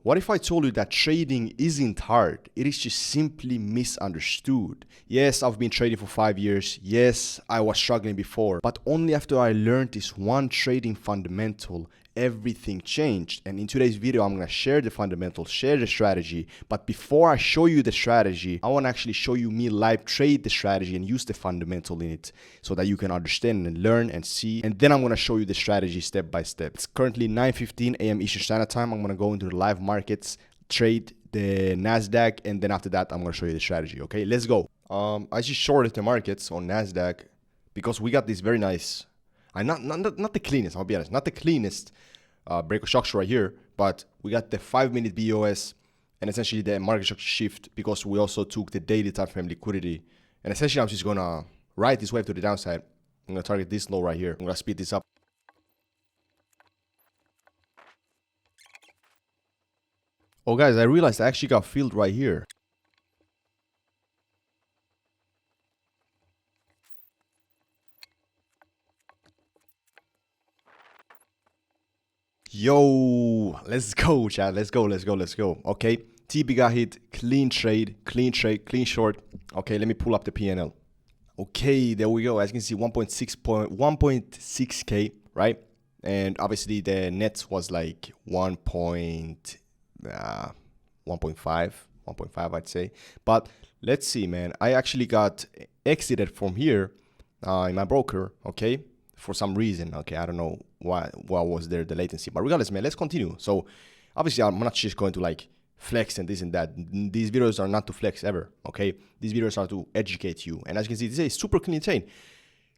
What if I told you that trading isn't hard? It is just simply misunderstood. Yes, I've been trading for 5 years. Yes, I was struggling before. But only after I learned this one trading fundamental, everything changed. And in today's video, I'm going to share the fundamentals, share the strategy. But before I show you the strategy, I want to actually show you me live trade the strategy and use the fundamental in it so that you can understand and learn and see. And then I'm going to show you the strategy step by step. It's currently 9:15 a.m. Eastern Standard Time. I'm going to go into the live markets, trade the NASDAQ, and then after that, I'm going to show you the strategy. Okay, let's go. I just shorted the markets on NASDAQ because we got this very nice, not the cleanest, I'll be honest, not the cleanest break of structure right here, but we got the 5-minute BOS and essentially the market structure shift because we also took the daily time frame liquidity. And essentially, I'm just going to ride this wave to the downside. I'm going to target this low right here. I'm going to speed this up. Oh guys, I realized I actually got filled right here. Yo, let's go, chat. Let's go. Okay, TB got hit. Clean trade, clean short. Okay, let me pull up the PNL. Okay, there we go. As you can see, 1.6K, right? And obviously the net was like 1.5, I'd say. But let's see, man. I actually got exited from here in my broker, okay, for some reason. Okay, I don't know why was there the latency. But regardless, man, let's continue. So obviously, I'm not just going to like flex and this and that. These videos are not to flex ever, okay? These videos are to educate you. And as you can see, this is a super clean chain.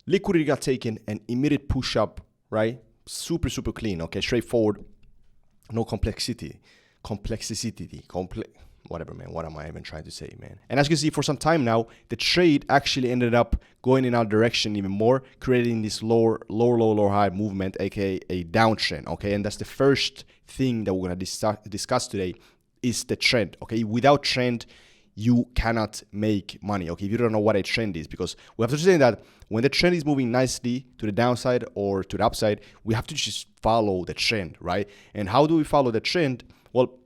Liquidity got taken, an immediate push up, right? Super clean, okay? Straightforward, no complexity. Whatever, man. What am I even trying to say, man? And as you can see, for some time now, the trade actually ended up going in our direction even more, creating this lower high movement, aka a downtrend, okay? And that's the first thing that we're gonna discuss today is the trend, okay? Without trend, you cannot make money, okay? If you don't know what a trend is, because we have to say that when the trend is moving nicely to the downside or to the upside, we have to just follow the trend, right? And how do we follow the trend? Well,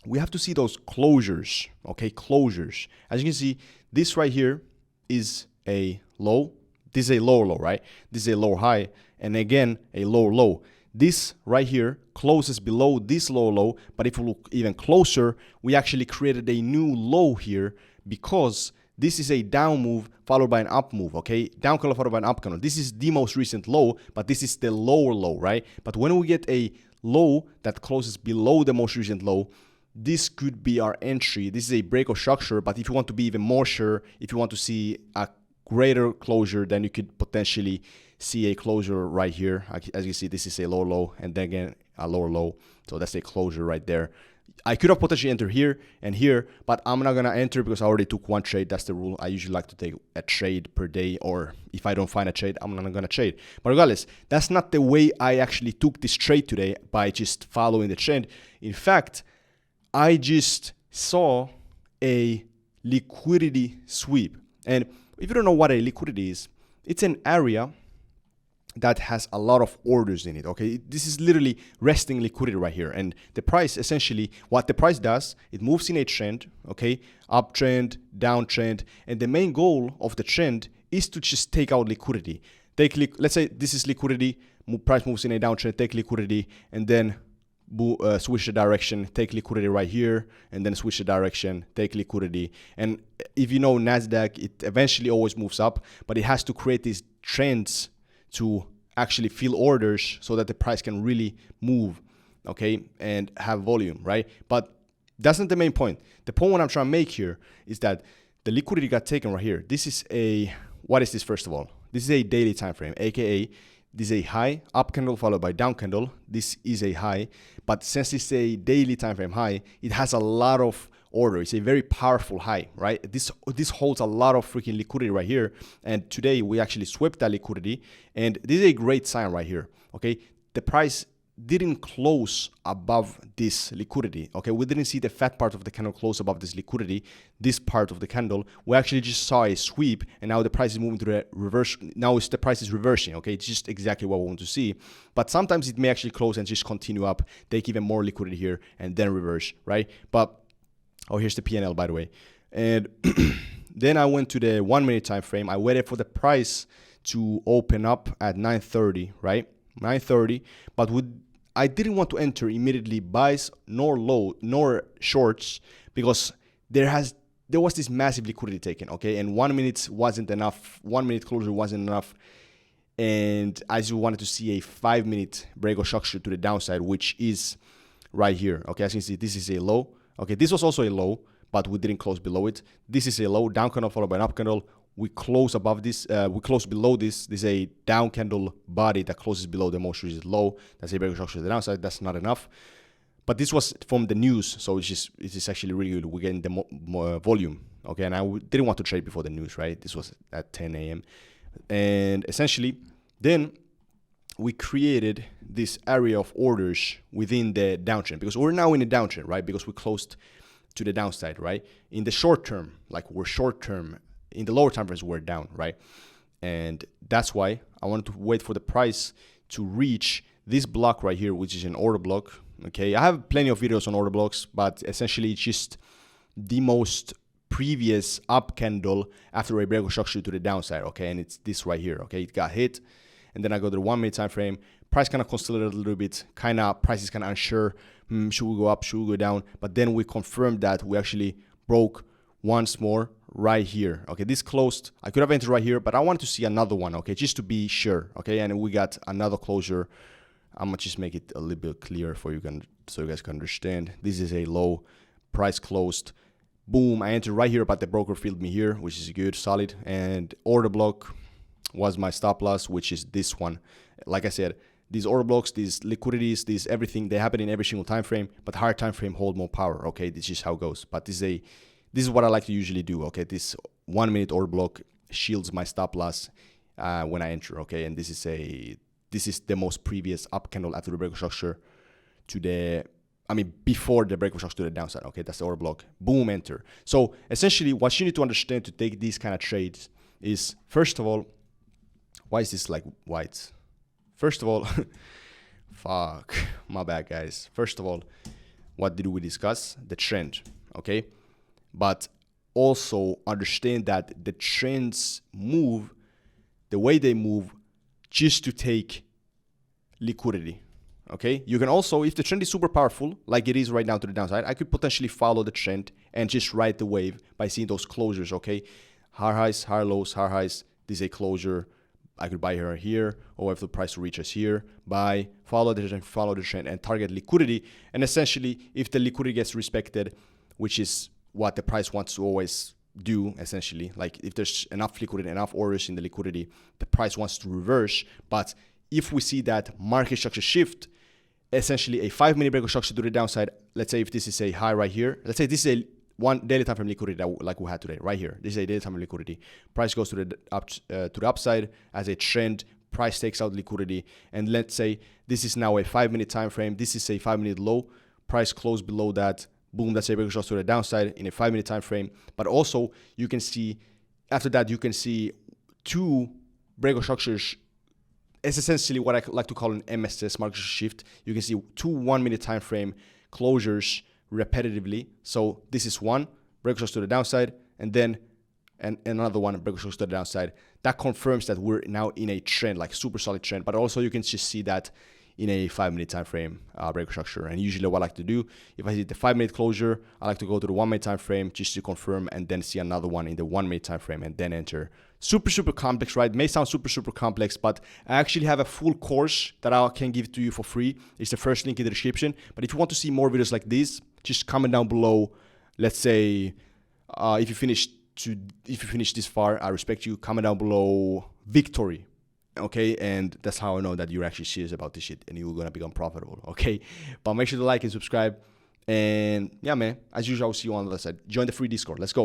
we have to see those closures, okay? Closures. As you can see, this right here is a low. This is a lower low, right? This is a lower high. And again, a lower low. This right here closes below this lower low. But if we look even closer, we actually created a new low here because this is a down move followed by an up move, okay? Down candle followed by an up candle. This is the most recent low, but this is the lower low, right? But when we get a low that closes below the most recent low, this could be our entry. This is a break of structure, but if you want to be even more sure, if you want to see a greater closure, then you could potentially see a closure right here. As you see, this is a lower low, and then again, a lower low. So that's a closure right there. I could have potentially entered here and here, but I'm not going to enter because I already took one trade. That's the rule. I usually like to take a trade per day, or if I don't find a trade, I'm not going to trade. But regardless, that's not the way I actually took this trade today by just following the trend. In fact, I just saw a liquidity sweep. And if you don't know what a liquidity is, it's an area that has a lot of orders in it, okay? This is literally resting liquidity right here. And the price, essentially, what the price does, it moves in a trend, okay? Uptrend, downtrend. And the main goal of the trend is to just take out liquidity. Let's say this is liquidity, price moves in a downtrend, take liquidity, and then switch the direction, take liquidity right here, and then switch the direction, take liquidity. And if you know NASDAQ, it eventually always moves up, but it has to create these trends to actually fill orders so that the price can really move, okay, and have volume, right? But that's not the main point. The point what I'm trying to make here is that the liquidity got taken right here. This is what is this first of all? This is a daily time frame, aka this is a high, up candle followed by down candle. This is a high, but since it's a daily time frame high, it has a lot of order. It's a very powerful high, right? This holds a lot of freaking liquidity right here. And today we actually swept that liquidity, and this is a great sign right here. Okay, the price didn't close above this liquidity. Okay, we didn't see the fat part of the candle close above this liquidity. This part of the candle, we actually just saw a sweep, and now the price is moving to the reverse. Now the price is reversing. Okay, it's just exactly what we want to see. But sometimes it may actually close and just continue up, take even more liquidity here, and then reverse, right? But oh, here's the PNL, by the way. And then I went to the 1 minute time frame. I waited for the price to open up at 9:30, right? 9:30, but I didn't want to enter immediately buys nor shorts, because there was this massive liquidity taken, okay? And 1 minute wasn't enough. 1 minute closure wasn't enough. And I just wanted to see a 5 minute break or structure to the downside, which is right here. Okay, as you can see, this is a low. Okay, this was also a low, but we didn't close below it. This is a low, down candle followed by an up candle. We close above this, we close below this. This is a down candle body that closes below the most recent low. That's a break or structure to the downside. That's not enough. But this was from the news, so it's just actually really good. We're getting the more volume, okay? And I didn't want to trade before the news, right? This was at 10 a.m. And essentially, then we created this area of orders within the downtrend, because we're now in a downtrend, right? Because we closed to the downside, right? In the short term, like we're short term, in the lower time frames, we're down, right? And that's why I wanted to wait for the price to reach this block right here, which is an order block. Okay, I have plenty of videos on order blocks, but essentially it's just the most previous up candle after a break or structure to the downside. Okay, and it's this right here. Okay, it got hit, and then I go to the 1 minute time frame. Price kind of consolidated a little bit. Price is kind of unsure. Should we go up? Should we go down? But then we confirmed that we actually broke once more right here. Okay, this closed. I could have entered right here, but I wanted to see another one. Okay, just to be sure. Okay, and we got another closure. I'm gonna just make it a little bit clearer for you, so you guys can understand. This is a low, price closed. Boom, I entered right here, but the broker filled me here, which is good, solid. And order block was my stop loss, which is this one. Like I said, these order blocks, these liquidities, these everything, they happen in every single time frame, but higher time frame hold more power. Okay, this is how it goes. But this is what I like to usually do. Okay, this 1 minute order block shields my stop loss when I enter. Okay, and this is the most previous up candle after the break structure to the, before the break structure to the downside. Okay, that's the order block. Boom, enter. So essentially, what you need to understand to take these kind of trades is, first of all, why is this like white? First of all, fuck, my bad, guys. First of all, what did we discuss? The trend, okay? But also understand that the trends move the way they move just to take liquidity, okay? You can also, if the trend is super powerful, like it is right now to the downside, I could potentially follow the trend and just ride the wave by seeing those closures, okay? Higher highs, higher lows, higher highs. This is a closure. I could buy her here, or if the price reaches here, buy, follow the trend, and target liquidity. And essentially, if the liquidity gets respected, which is what the price wants to always do, essentially, like if there's enough liquidity, enough orders in the liquidity, the price wants to reverse. But if we see that market structure shift, essentially a 5 minute break of structure to the downside, let's say if this is a high right here, let's say this is a one daily time frame liquidity that like we had today, right here. This is a daily time frame liquidity. Price goes to the upside as a trend. Price takes out liquidity, and let's say this is now a 5 minute time frame. This is a 5 minute low. Price closed below that. Boom, that's a break to the downside in a 5 minute time frame. But also you can see after that you can see two break structures. It's essentially what I like to call an MSS, market shift. You can see two 1 minute time frame closures repetitively. So this is one break to the downside, and then another one break to the downside. That confirms that we're now in a trend, like super solid trend. But also you can just see that in a 5 minute time frame break structure. And usually what I like to do, if I see the 5 minute closure, I like to go to the 1 minute time frame just to confirm, and then see another one in the 1 minute time frame and then enter. Super complex, right? It may sound super complex, but I actually have a full course that I can give to you for free. It's the first link in the description. But if you want to see more videos like this, just comment down below. Let's say if you finish this far, I respect you. Comment down below victory. Okay, and that's how I know that you're actually serious about this shit and you're gonna become profitable. Okay, but make sure to like and subscribe. And yeah, man, as usual, I'll see you on the other side. Join the free Discord. Let's go.